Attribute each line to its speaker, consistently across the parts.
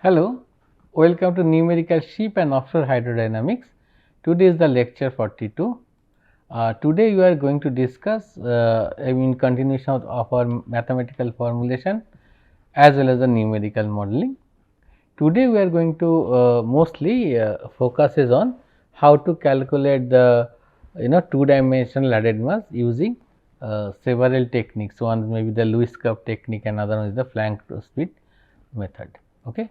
Speaker 1: Hello, welcome to Numerical Ship and Offshore Hydrodynamics. Today is the lecture 42. Today we are going to discuss in continuation of our mathematical formulation as well as the numerical modeling. Today we are going to mostly focus is on how to calculate the two-dimensional added mass using several techniques. One may be the Lewis curve technique, another one is the flank speed method. Okay.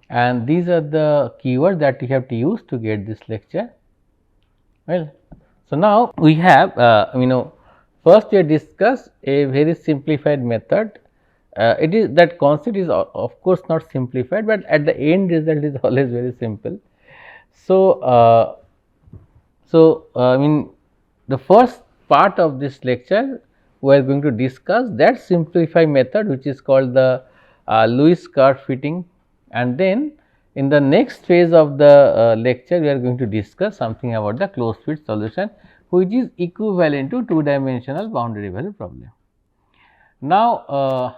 Speaker 1: And these are the keywords that you have to use to get this lecture. Well, so now we have first we have discussed a very simplified method. It is that concept is of course not simplified, but at the end result is always very simple. So, I mean the first part of this lecture we are going to discuss that simplified method which is called the Lewis curve fitting, and then in the next phase of the lecture we are going to discuss something about the closed fit solution which is equivalent to two dimensional boundary value problem. Now,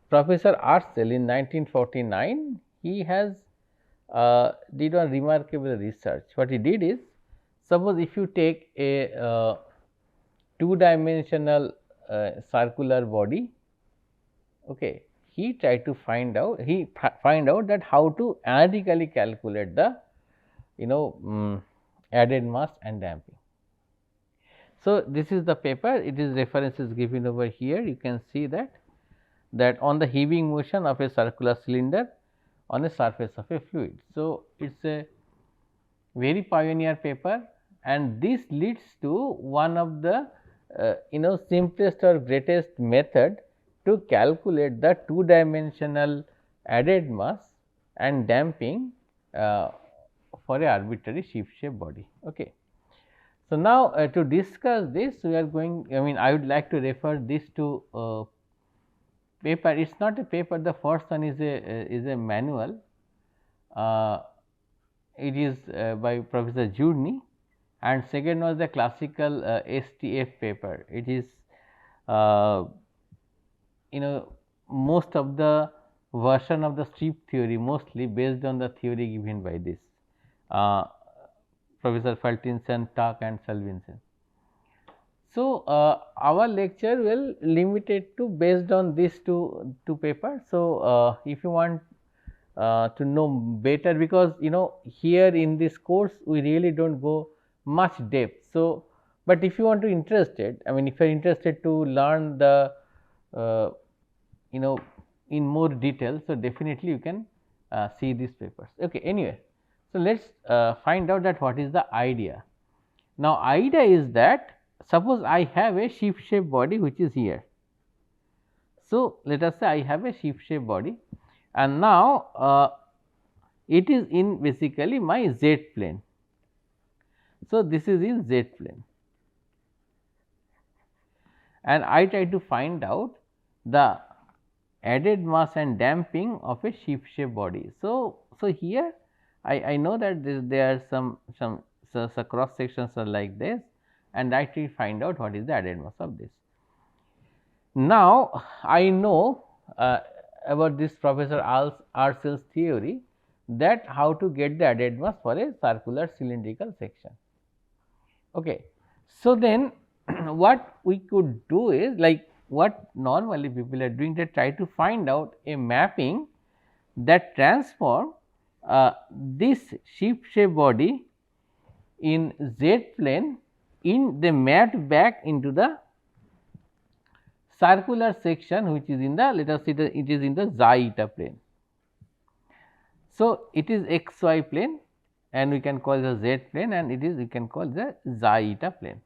Speaker 1: Professor Arcel in 1949 he has did one remarkable research. What he did is, suppose if you take a two dimensional circular body, okay, he tried to find out that how to analytically calculate the added mass and damping. So, this is the paper, it is references given over here. You can see that on the heaving motion of a circular cylinder on a surface of a fluid. So, it is a very pioneer paper, and this leads to one of the simplest or greatest method to calculate the two dimensional added mass and damping for a arbitrary ship shaped body. Okay. So, now to discuss this we are going, I would like to refer this to paper. It is not a paper, the first one is a manual. It is by Professor Journy, and second was the classical STF paper. It is most of the version of the strip theory mostly based on the theory given by this Professor Faltinson, Tuck and Salvinson. So, our lecture will limited to based on these two papers. So, if you want to know better, because here in this course we really do not go much depth. So, but if you want to interested, if you are interested to learn the in more detail, so definitely you can see these papers. Okay. Anyway, so let us find out that what is the idea. Now, idea is that suppose I have a ship shaped body which is here. So, let us say I have a ship shaped body, and now it is in basically my z plane. So, this is in z plane, and I try to find out the added mass and damping of a ship shaped body. So, here I know that there are some cross sections are like this, and I try to find out what is the added mass of this. Now, I know about this Professor Arcel's theory, that how to get the added mass for a circular cylindrical section. Okay. So, then what we could do is like what normally people are doing, they try to find out a mapping that transform this ship shaped body in z plane, they map back into the circular section which is in the, let us say it is in the xi eta plane. So, it is xy plane and we can call the z plane, and it is we can call the xi eta plane.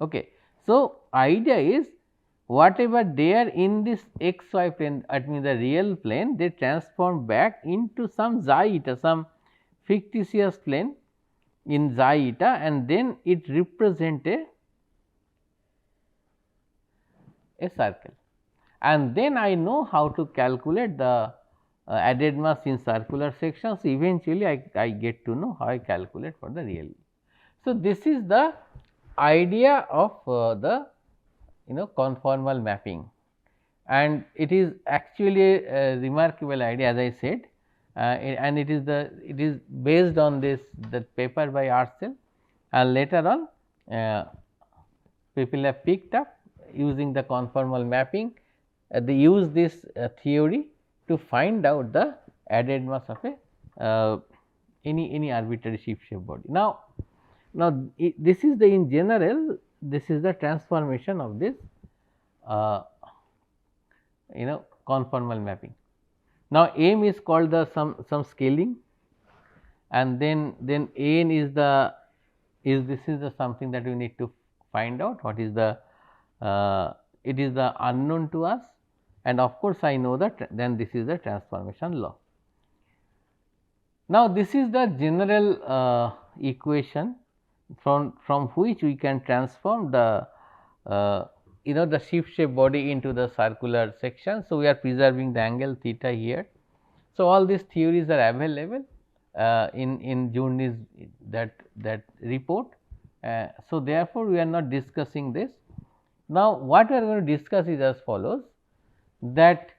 Speaker 1: Okay. So, idea is whatever there in this xy plane, that means the real plane, they transform back into some xi eta, some fictitious plane in xi eta, and then it represent a circle, and then I know how to calculate the added mass in circular sections. Eventually, I get to know how I calculate for the real. So, this is the idea of the conformal mapping. and it is actually a remarkable idea, as I said, and it is based on this that paper by Arcel, and later on people have picked up using the conformal mapping. They use this theory to find out the added mass of a any arbitrary sheaf shape body. Now, this is the in general, this is the transformation of this conformal mapping. Now, M is called the some scaling, and then N is the this is the something that we need to find out what is the it is the unknown to us, and of course, I know that then this is the transformation law. Now, this is the general equation from which we can transform the the sheaf shape body into the circular section. So, we are preserving the angle theta here. So, all these theories are available in Journeys that report. So, therefore, we are not discussing this. Now, what we are going to discuss is as follows, that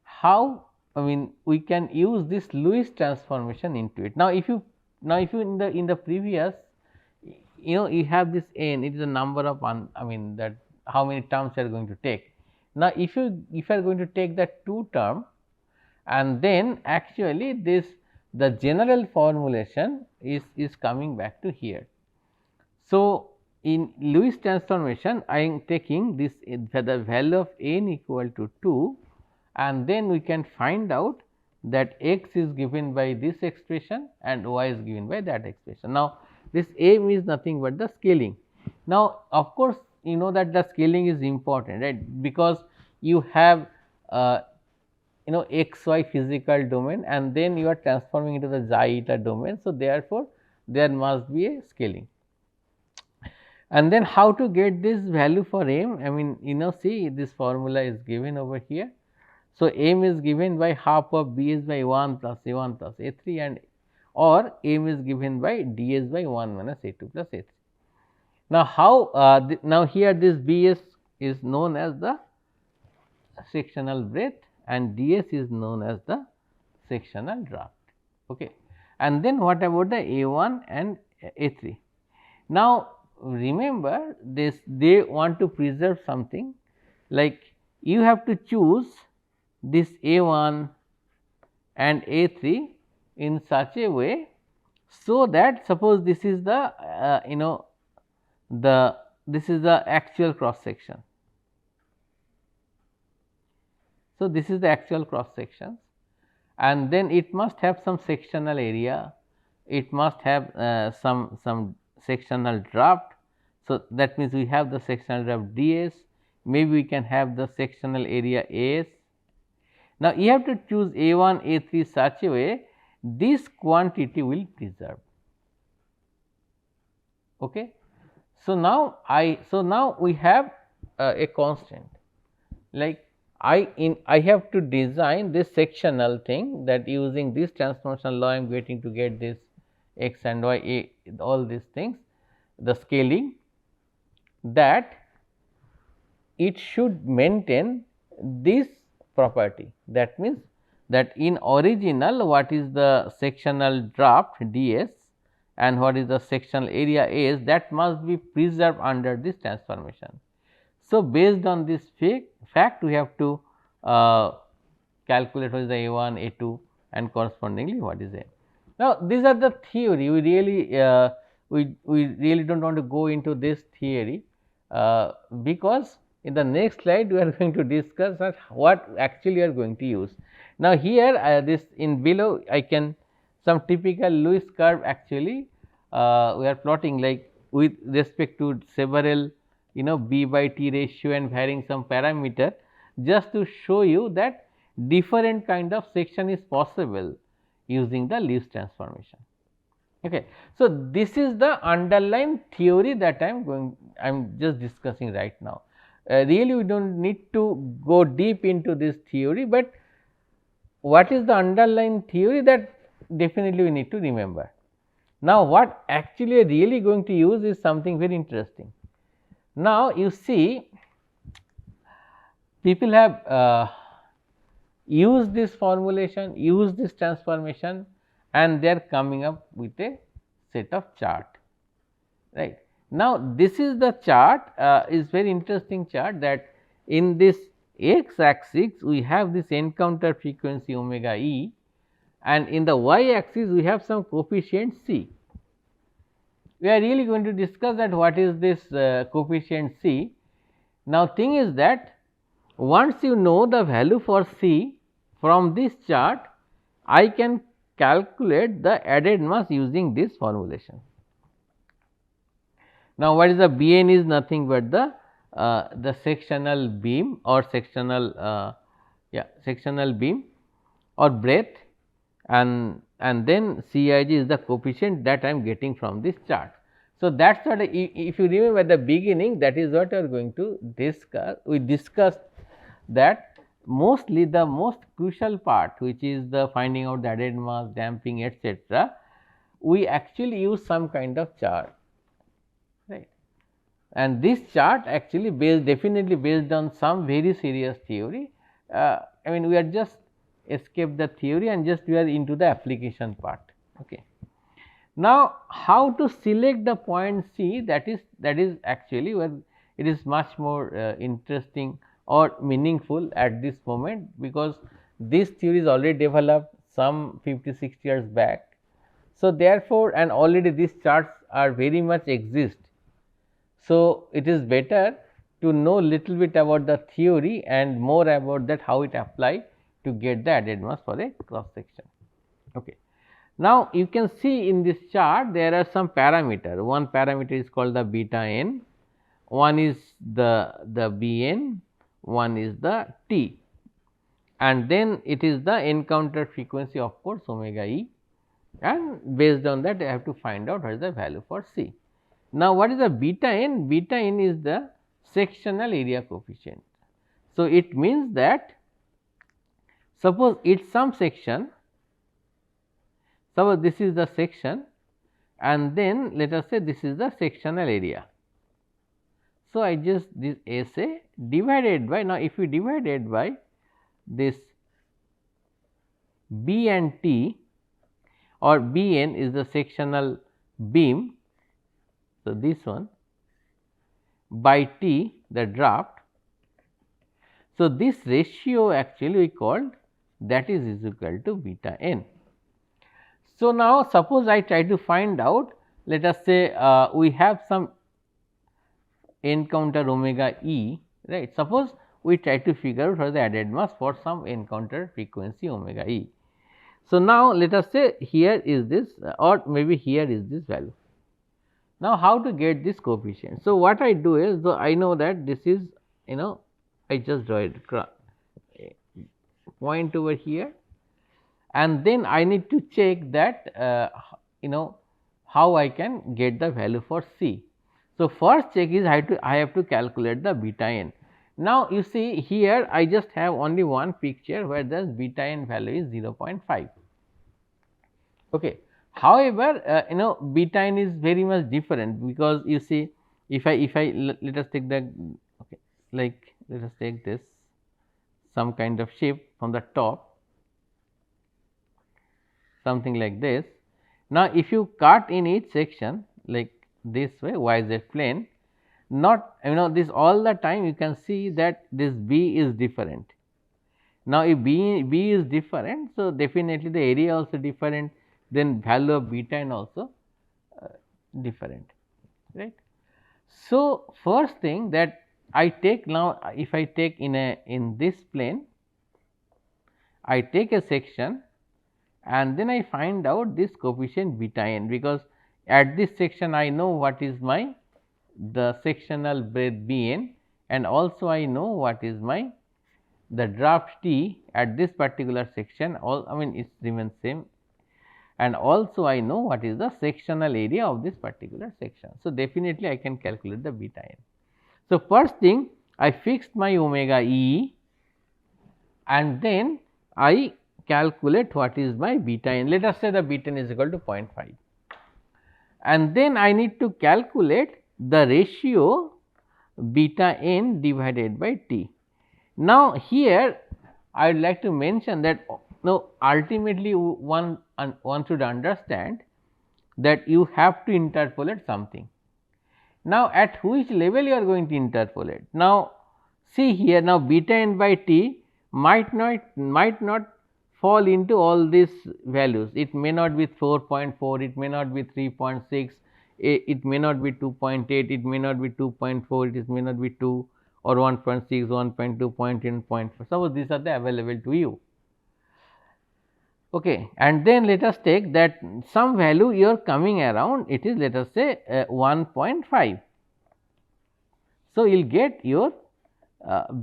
Speaker 1: how we can use this Lewis transformation into it. Now, if you in the previous you have this n, it is a number of that how many terms you are going to take. Now, if you are going to take that 2 term, and then actually this the general formulation is coming back to here. So, in Lewis transformation I am taking this the value of n equal to 2, and then we can find out that x is given by this expression and y is given by that expression. Now, this m is nothing but the scaling. Now, of course, you know that the scaling is important, right, because you have x y physical domain, and then you are transforming into the xi eta domain. So, therefore, there must be a scaling. And then how to get this value for m? See, this formula is given over here. So, m is given by half of bs by 1 plus a1 plus a3, and or m is given by ds by 1 minus a2 plus a3. Now, how now here this bs is known as the sectional breadth and ds is known as the sectional draft. Okay. And then what about the a1 and a3? Now, remember this, they want to preserve something, like you have to choose this a1 and a3 in such a way, so that suppose this is the this is the actual cross section. So, this is the actual cross sections, and then it must have some sectional area, it must have some sectional draft. So, that means we have the sectional draft ds, maybe we can have the sectional area as. Now, you have to choose a1 a3 such a way this quantity will preserve. Okay. So, now we have a constant, like I have to design this sectional thing, that using this transformation law I am getting to get this x and y all these things, the scaling, that it should maintain this property. That means, that in original what is the sectional draft ds and what is the sectional area s, that must be preserved under this transformation. So, based on this fact we have to calculate what is the a1, a2 and correspondingly what is a. Now, these are the theory, we really we really do not want to go into this theory, because in the next slide we are going to discuss what actually we are going to use. Now, here this in below I can some typical Lewis curve actually we are plotting, like with respect to several b by t ratio and varying some parameter, just to show you that different kind of section is possible using the Lewis transformation. Okay. So, this is the underlying theory that I am just discussing right now. Really we do not need to go deep into this theory, but what is the underlying theory, that definitely we need to remember. Now, what actually we are really going to use is something very interesting. Now, you see people have used this formulation, used this transformation, and they are coming up with a set of chart, right. Now, this is the chart, is very interesting chart, that in this x axis we have this encounter frequency omega e, and in the y axis we have some coefficient c. We are really going to discuss that what is this coefficient c. Now, thing is that once you know the value for c from this chart, I can calculate the added mass using this formulation. Now, what is the Bn is nothing but the sectional beam or sectional sectional beam or breadth, and then Cij is the coefficient that I am getting from this chart. So, that is what if you remember at the beginning, that is what we are going to discuss. We discussed that mostly the most crucial part, which is the finding out the added mass, damping, etc., we actually use some kind of chart, right. And this chart actually definitely based on some very serious theory. I mean, we are just escape the theory and just we are into the application part. Okay. Now, how to select the point C, that is actually where it is much more interesting or meaningful at this moment, because this theory is already developed some 50-60 years back. So, therefore, and already these charts are very much exist. So, it is better to know little bit about the theory and more about that how it apply to get the added mass for a cross section. Okay. Now, you can see in this chart there are some parameter. One parameter is called the beta n, one is the Bn, one is the T, and then it is the encounter frequency, of course, omega e, and based on that I have to find out what is the value for C. Now, what is the beta n? Beta n is the sectional area coefficient. So, it means that suppose it is some section, suppose this is the section, and then let us say this is the sectional area. So, I just this SA divided by, now if you divide it by this B and T, or Bn is the sectional beam. So, this one by T the draft. So, this ratio actually we called that is equal to beta n. So, now suppose I try to find out, let us say we have some encounter omega e, right. Suppose we try to figure out what is the added mass for some encounter frequency omega e. So, now let us say here is this or maybe here is this value. Now, how to get this coefficient? So, what I do is, so I know that this is, I just draw it point over here, and then I need to check that how I can get the value for C. So, first check is I have to calculate the beta n. Now, you see here I just have only one picture where the beta n value is 0.5. Okay. However, beta n is very much different, because you see if I let us take the like let us take this some kind of shape from the top, something like this. Now, if you cut in each section like this way yz plane, not this all the time you can see that this B is different. Now, if B is different, so definitely the area also different, then value of beta n also different, right. So, first thing that I take, now if I take in this plane, I take a section and then I find out this coefficient beta n, because at this section I know what is my the sectional breadth Bn, and also I know what is my the draft T at this particular section, all it remains same, and also I know what is the sectional area of this particular section. So, definitely I can calculate the beta n. So, first thing I fixed my omega e, and then I calculate what is my beta n. Let us say the beta n is equal to 0.5, and then I need to calculate the ratio beta n divided by T. Now, here I would like to mention that now ultimately one should understand that you have to interpolate something. Now, at which level you are going to interpolate? Now, see here, now beta n by t might not fall into all these values. It may not be 4.4, it may not be 3.6, it may not be 2.8, it may not be 2.4, it may not be 2 or 1.6, 1.2, 0.10, 0.4. Suppose these are the available to you. Okay. And then let us take that some value you are coming around, it is let us say 1.5. So, you will get your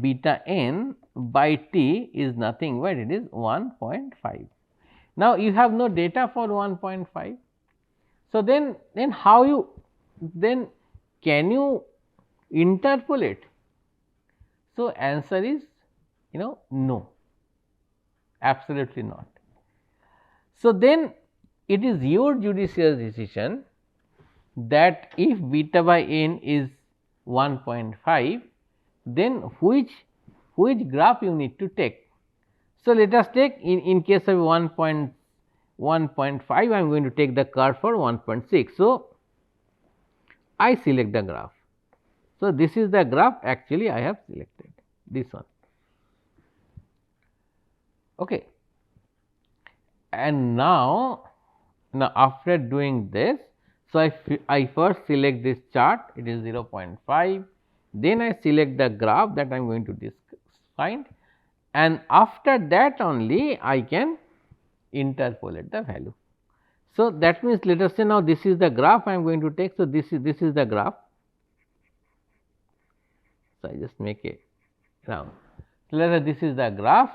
Speaker 1: beta n by t is nothing but it is 1.5. Now, you have no data for 1.5. So, then how you then can you interpolate? So, answer is no, absolutely not. So, then it is your judicious decision that if beta by n is 1.5, then which graph you need to take. So, let us take in case of 1.5 I am going to take the curve for 1.6. So, I select the graph. So, this is the graph actually I have selected this one. Okay. And now after doing this, so I first select this chart, it is 0.5, then I select the graph that I am going to find, and after that only I can interpolate the value. So, that means let us say now this is the graph I am going to take. So, this is the graph. So, I just make a round. So, let us say this is the graph,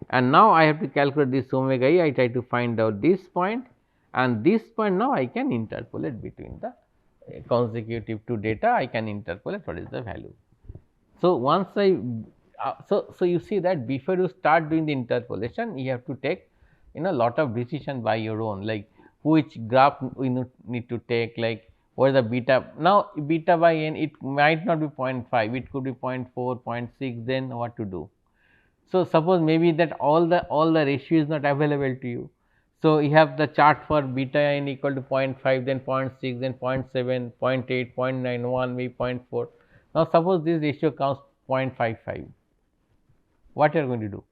Speaker 1: and now I have to calculate this omega e. I try to find out this point, and this point now I can interpolate between the consecutive two data. I can interpolate what is the value. So, once I so you see that before you start doing the interpolation, you have to take lot of decision by your own, like which graph we need to take, like what is the beta. Now, beta by n, it might not be 0.5, it could be 0.4, 0.6, then what to do. So, suppose maybe that all the ratio is not available to you. So, you have the chart for beta n equal to 0.5, then 0.6, then 0.7, 0.8, 0.91, maybe 0.4. Now, suppose this ratio comes 0.55, what you are going to do?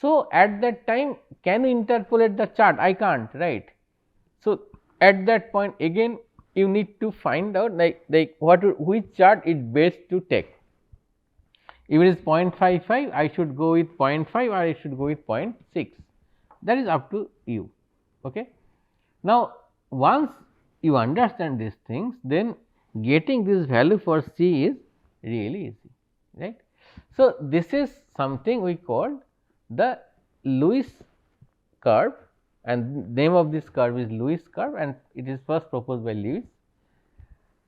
Speaker 1: So, at that time can you interpolate the chart? I can't, right. So, at that point again you need to find out like which chart is best to take. If it is 0.55, I should go with 0.5 or I should go with 0.6, that is up to you. Okay. Now, once you understand these things, then getting this value for C is really easy, right. So, this is something we call the Lewis curve, and name of this curve is Lewis curve, and it is first proposed by Lewis,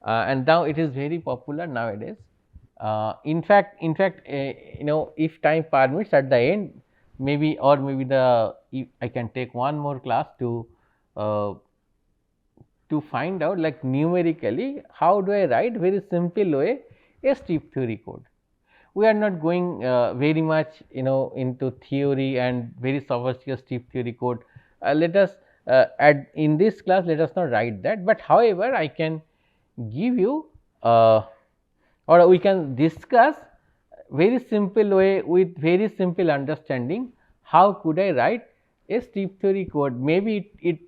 Speaker 1: and now it is very popular nowadays. In fact, if time permits at the end, maybe I can take one more class to find out like numerically how do I write very simple way a strip theory code. We are not going very much into theory and very sophisticated strip theory code. Let us in this class let us not write that, but however I can give you or we can discuss very simple way with very simple understanding how could I write a strip theory code. Maybe it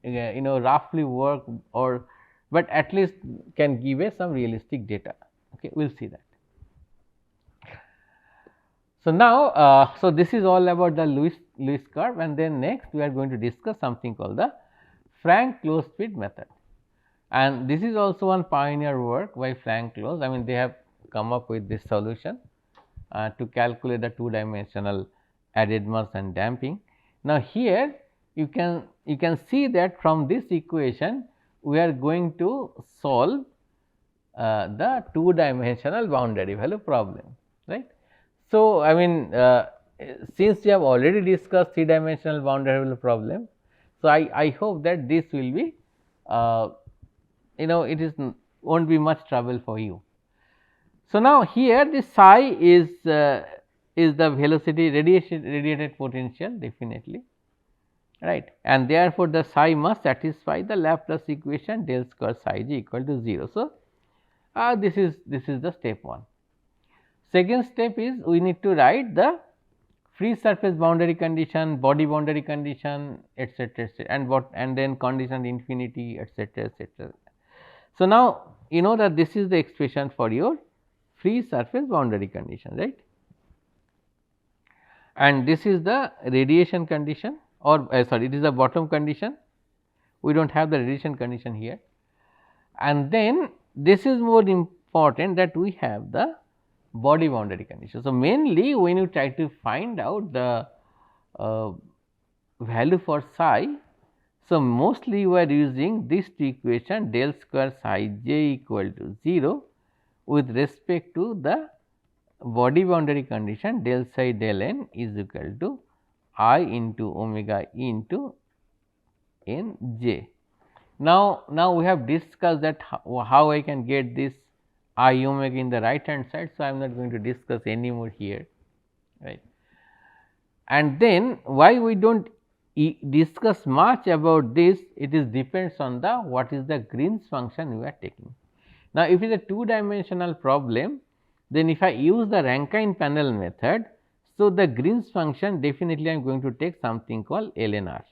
Speaker 1: roughly work, or but at least can give us some realistic data. Okay, we will see that. So, now so this is all about the Lewis curve, and then next we are going to discuss something called the Frank closed field method, and this is also one pioneer work by Frank Close. I mean, they have come up with this solution to calculate the two dimensional added mass and damping. Now, here you can see that from this equation we are going to solve the two dimensional boundary value problem, right. So, I mean since we have already discussed three dimensional boundary value problem, so I hope that this will be it is won't be much trouble for you. So, now here the psi is is the velocity radiated potential definitely, right, and therefore, the psi must satisfy the Laplace equation del square psi j equal to 0. So, this is the step 1. Second step is we need to write the free surface boundary condition, body boundary condition, etc., and then condition infinity, etc., etc. So, now you know that this is the expression for your free surface boundary condition, right, and this is the radiation condition, or sorry, it is the bottom condition. We do not have the radiation condition here, and then this is more important that we have the body boundary condition. So, mainly when you try to find out the value for psi, so mostly you are using this two equation del square psi j equal to 0 with respect to the body boundary condition del psi del n is equal to I into omega e into n j. Now we have discussed that how I can get this I omega in the right hand side. So, I am not going to discuss any more here, right. And then why we do not discuss much about this, it is depends on the what is the Green's function we are taking. Now, if it is a two dimensional problem, then if I use the Rankine panel method, so the Green's function definitely I am going to take something called LNR.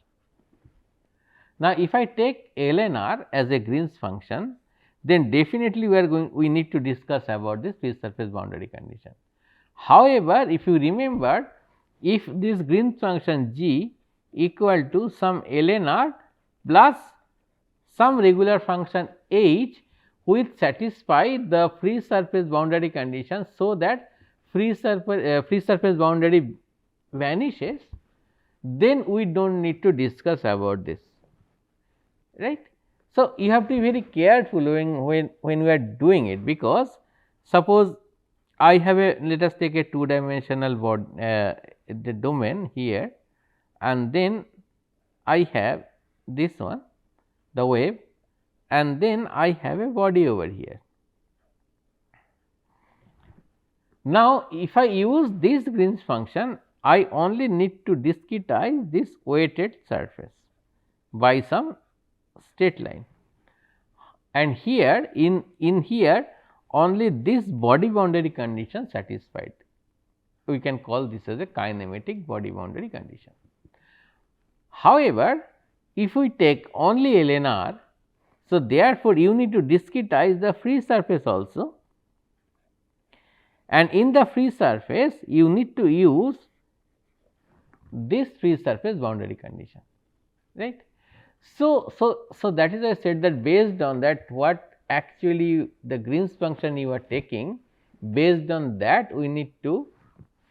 Speaker 1: Now, if I take LNR as a Green's function, then definitely we need to discuss about this free surface boundary condition. However, if you remember, if this Green's function g equal to some LNR plus some regular function h which satisfy the free surface boundary condition, so that free surface boundary vanishes, then we do not need to discuss about this, right. So, you have to be very careful when we are doing it, because suppose I have a, let us take a two dimensional the domain here, and then I have this one, the wave, and then I have a body over here. Now, if I use this Green's function, I only need to discretize this weighted surface by some straight line, and here in here only this body boundary condition satisfied. We can call this as a kinematic body boundary condition. However, if we take only LNR, so therefore, you need to discretize the free surface also, and in the free surface you need to use this free surface boundary condition, right. So, that is I said that based on that what actually the Green's function you are taking, based on that we need to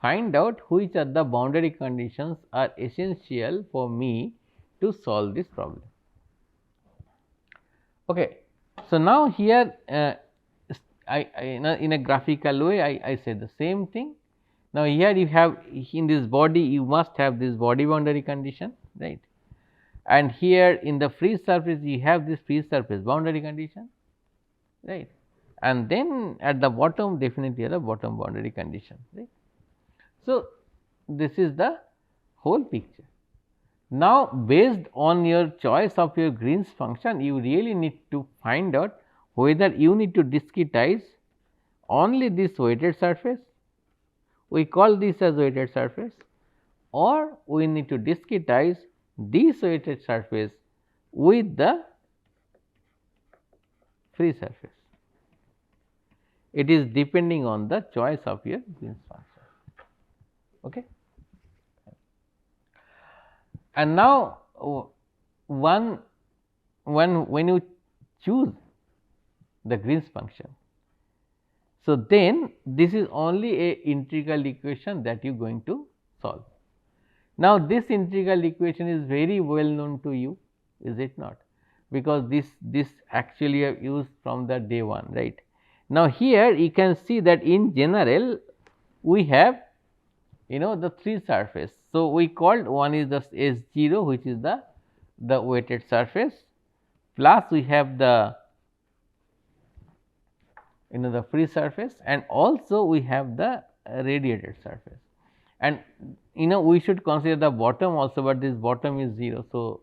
Speaker 1: find out which are the boundary conditions are essential for me to solve this problem. Okay. So, now here in a graphical way I say the same thing. Now, here you have in this body you must have this body boundary condition, right, and here in the free surface you have this free surface boundary condition, right, and then at the bottom definitely the bottom boundary condition, right. So, this is the whole picture. Now, based on your choice of your Green's function, you really need to find out whether you need to discretize only this weighted surface, we call this as weighted surface, or we need to discretize this weighted surface with the free surface. It is depending on the choice of your Green's function. Okay. And now, when you choose the Green's function, so then this is only a integral equation that you are going to solve. Now, this integral equation is very well known to you, is it not? Because this actually you have used from the day 1, right. Now, here you can see that in general we have the 3 surface. So, we called one is the S0, which is the weighted surface, plus we have the the free surface, and also we have the radiated surface. and we should consider the bottom also, but this bottom is 0. So,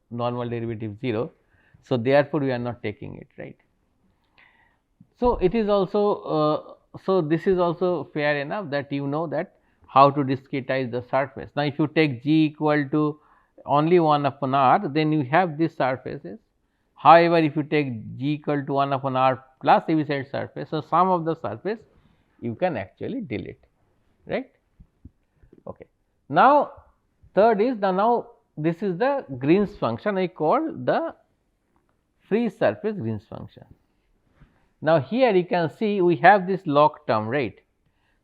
Speaker 1: normal derivative 0. So, therefore, we are not taking it, right. So, it is also so this is also fair enough that you know that how to discretize the surface. Now, if you take G equal to only 1 upon r, then you have these surfaces. However, if you take G equal to 1 upon r plus Heaviside surface, so sum of the surface you can actually delete, right. Okay. Now, third is now this is the Green's function I call the free surface Green's function. Now, here you can see we have this log term, right.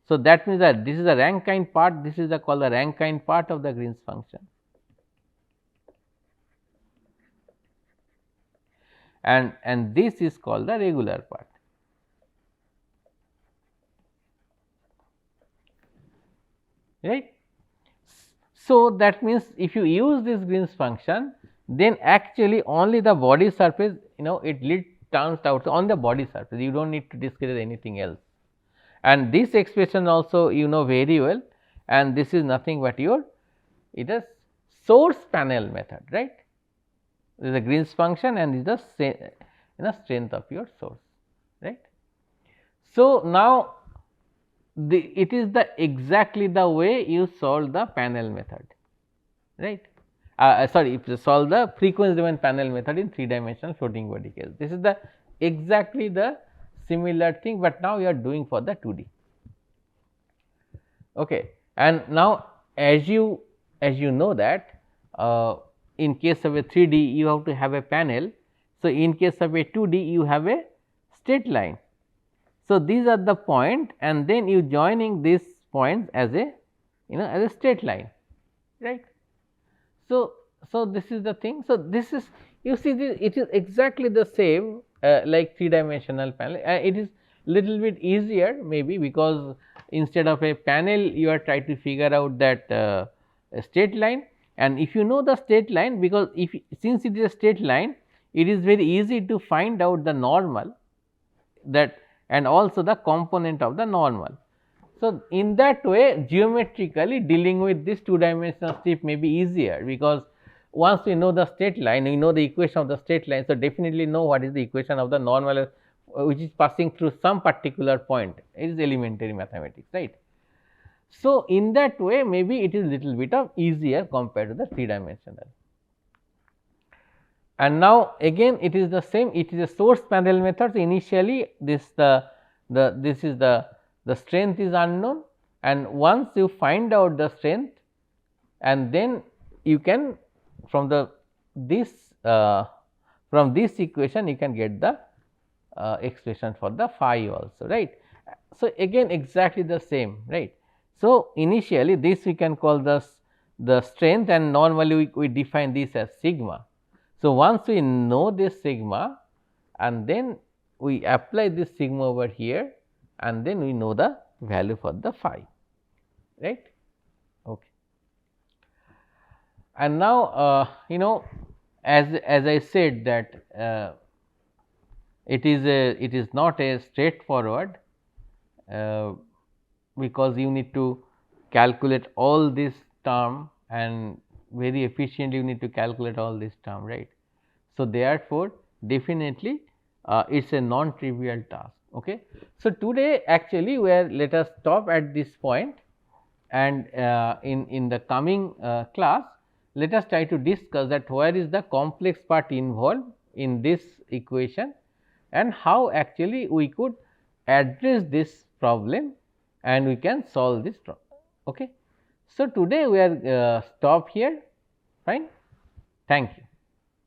Speaker 1: So, that means that this is the Rankine part, this is the called the Rankine part of the Green's function, and this is called the regular part. Right. So, that means if you use this Green's function, then actually only the body surface it turns out on the body surface, you do not need to discretize anything else. And this expression also very well, and this is nothing but it is source panel method, right. This is a Green's function and this is the strength of your source, right. So, now it is exactly the way you solve the panel method, right. Sorry, if you solve the frequency domain panel method in 3-dimensional floating body case, this is exactly the similar thing, but now you are doing for the 2D. Okay. And now, as you know that in case of a 3D you have to have a panel. So, in case of a 2D you have a straight line. So, these are the point and then you joining these points as a as a straight line, right. So, this is the thing. So, this is you see it is exactly the same like 3-dimensional panel. It is little bit easier maybe because instead of a panel you are trying to figure out that straight line, and if you know the straight line, because since it is a straight line, it is very easy to find out the normal that and also the component of the normal. So, in that way geometrically dealing with this 2-dimensional strip may be easier, because once we know the straight line, we know the equation of the straight line. So, definitely know what is the equation of the normal which is passing through some particular point. It is elementary mathematics, right. So, in that way maybe it is little bit of easier compared to the 3-dimensional. And now again it is the same, it is a source panel method. So, initially this this is the strength is unknown, and once you find out the strength, and then you can from this equation you can get the expression for the phi also, right. So, again exactly the same, right. So, initially this we can call the strength, and normally we define this as sigma. So, once we know this sigma and then we apply this sigma over here, and then we know the value for the phi, right. Okay. And now as I said that it is not a straightforward because you need to calculate all this term, and very efficiently you need to calculate all this term, right. So, therefore, definitely it is a non-trivial task. Okay. So, today actually let us stop at this point, and in the coming class let us try to discuss that where is the complex part involved in this equation, and how actually we could address this problem and we can solve this problem. Okay. So, today we are stop here, fine. Thank you.